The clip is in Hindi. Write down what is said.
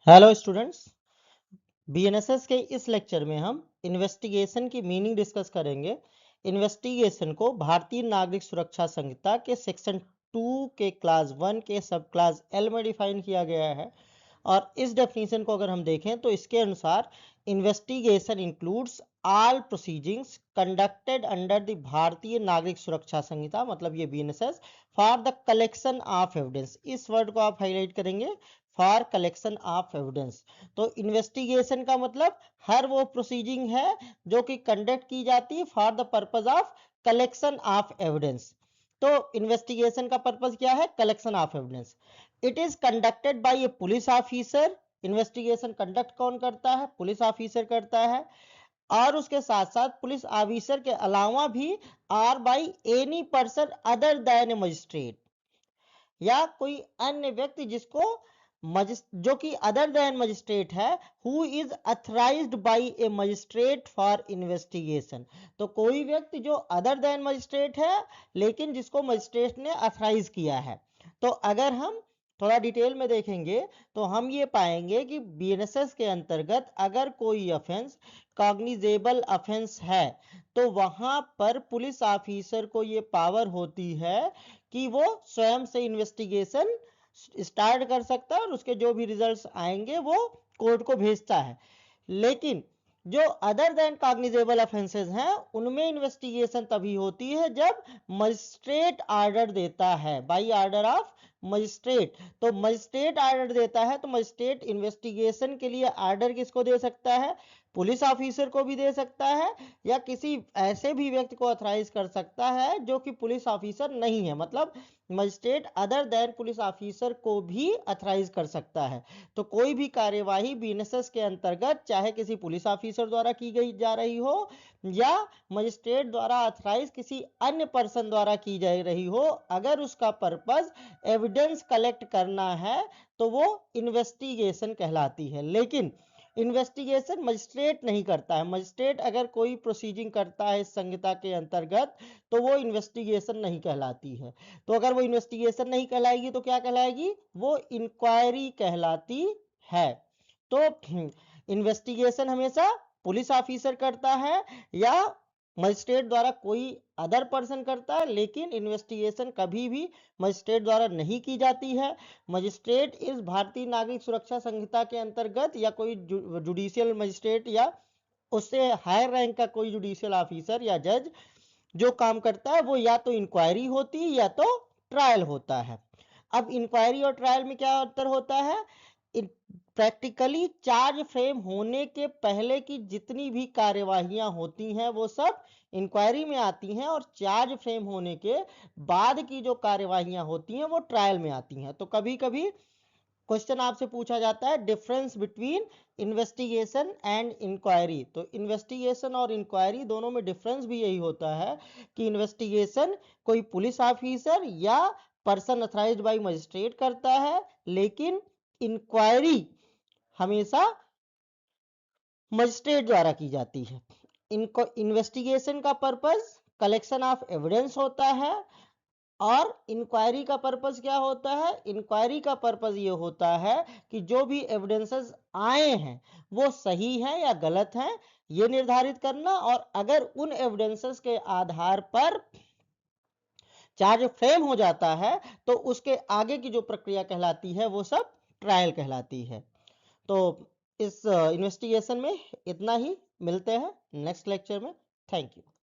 हेलो स्टूडेंट्स, बीएनएसएस के इस लेक्चर में हम इन्वेस्टिगेशन की मीनिंग डिस्कस करेंगे। इन्वेस्टिगेशन को भारतीय नागरिक सुरक्षा संहिता के सेक्शन 2 के क्लास 1 के सब क्लास एल में डिफाइन किया गया है। और इस डेफिनेशन को अगर हम देखें तो इसके अनुसार investigation includes all proceedings conducted under the भारतीय नागरिक सुरक्षा संहिता, मतलब ये BNSS, for the collection of evidence. इस वर्ड को आप हाईलाइट करेंगे, फॉर कलेक्शन ऑफ एविडेंस। तो इन्वेस्टिगेशन का मतलब हर वो प्रोसीडिंग है जो कि कंडक्ट की जाती है for the purpose of collection of evidence. तो इन्वेस्टिगेशन का पर्पज क्या है? Collection of evidence. It is conducted by A police officer. Investigation conduct कौन करता है? पुलिस ऑफिसर करता है। और उसके साथ साथ पुलिस ऑफिसर के अलावा भी or by any person other than a magistrate, या कोई अन्य व्यक्ति जिसको जो कि अदर देन मजिस्ट्रेट है, who is authorised by a magistrate for investigation. तो कोई व्यक्ति जो अदर देन मजिस्ट्रेट है लेकिन जिसको मजिस्ट्रेट ने अथराइज किया है। तो अगर हम थोड़ा डिटेल में देखेंगे तो हम ये पाएंगे कि बीएनएसएस के अंतर्गत अगर कोई ऑफेंस कॉग्निजेबल ऑफेंस है तो वहां पर पुलिस ऑफिसर को ये पावर होती है कि वो स्वयं से इन्वेस्टिगेशन स्टार्ट कर सकता है और उसके जो भी रिजल्ट्स आएंगे वो कोर्ट को भेजता है। लेकिन जो अदर देन कॉग्निजेबल ऑफेंसेस हैं उनमें इन्वेस्टिगेशन तभी होती है जब मजिस्ट्रेट ऑर्डर देता है, बाय ऑर्डर ऑफ मजिस्ट्रेट। तो मजिस्ट्रेट ऑर्डर देता है तो मजिस्ट्रेट इन्वेस्टिगेशन के लिए ऑर्डर किसको दे सकता है? पुलिस ऑफिसर को भी दे सकता है, या किसी ऐसे भी व्यक्ति को ऑथराइज कर सकता है जो कि पुलिस ऑफिसर नहीं है। मतलब magistrate other than police officer को भी ऑथराइज कर सकता है। तो कोई भी कार्यवाही बीएनएसएस के अंतर्गत चाहे किसी पुलिस ऑफिसर द्वारा की गई जा रही हो या मजिस्ट्रेट द्वारा ऑथराइज किसी अन्य पर्सन द्वारा की जा रही हो, अगर उसका पर्पस एविडेंस कलेक्ट करना है तो वो इन्वेस्टिगेशन कहलाती है। लेकिन इन्वेस्टिगेशन मजिस्ट्रेट नहीं करता है। मजिस्ट्रेट अगर कोई प्रोसीडिंग करता है इस संहिता के अंतर्गत तो वो इन्वेस्टिगेशन नहीं कहलाती है। तो अगर वो इन्वेस्टिगेशन नहीं कहलाएगी तो क्या कहलाएगी? वो इंक्वायरी कहलाती है। तो इन्वेस्टिगेशन हमेशा पुलिस ऑफिसर करता है या मजिस्ट्रेट द्वारा कोई अदर पर्सन करता है, लेकिन इन्वेस्टिगेशन कभी भी मजिस्ट्रेट द्वारा नहीं की जाती है। मजिस्ट्रेट इस भारतीय नागरिक सुरक्षा संहिता के अंतर्गत या कोई जुडिशियल मजिस्ट्रेट या उससे हायर रैंक का कोई जुडिशियल ऑफिसर या जज जो काम करता है वो या तो इंक्वायरी होती है या तो ट्रायल होता है। अब इंक्वायरी और ट्रायल में क्या अंतर होता है? प्रैक्टिकली चार्ज फ्रेम होने के पहले की जितनी भी कार्यवाहियां होती हैं वो सब इंक्वायरी में आती हैं, और चार्ज फ्रेम होने के बाद की जो कार्यवाहियां होती हैं वो ट्रायल में आती हैं। तो कभी कभी क्वेश्चन आपसे पूछा जाता है difference between investigation and inquiry. तो इन्वेस्टिगेशन और इंक्वायरी दोनों में डिफरेंस भी यही होता है कि इन्वेस्टिगेशन कोई पुलिस ऑफिसर या पर्सन अथराइज्ड बाय मजिस्ट्रेट करता है, लेकिन इंक्वायरी हमेशा मजिस्ट्रेट द्वारा की जाती है। इनको इन्वेस्टिगेशन का पर्पस कलेक्शन ऑफ एविडेंस होता है, और इंक्वायरी का पर्पस क्या होता है? इंक्वायरी का पर्पस ये होता है कि जो भी एविडेंसेस आए हैं वो सही है या गलत है ये निर्धारित करना, और अगर उन एविडेंसेस के आधार पर चार्ज फ्रेम हो जाता है तो उसके आगे की जो प्रक्रिया कहलाती है वो सब ट्रायल कहलाती है। तो इस इन्वेस्टिगेशन में इतना ही। मिलते हैं नेक्स्ट लेक्चर में। Thank you.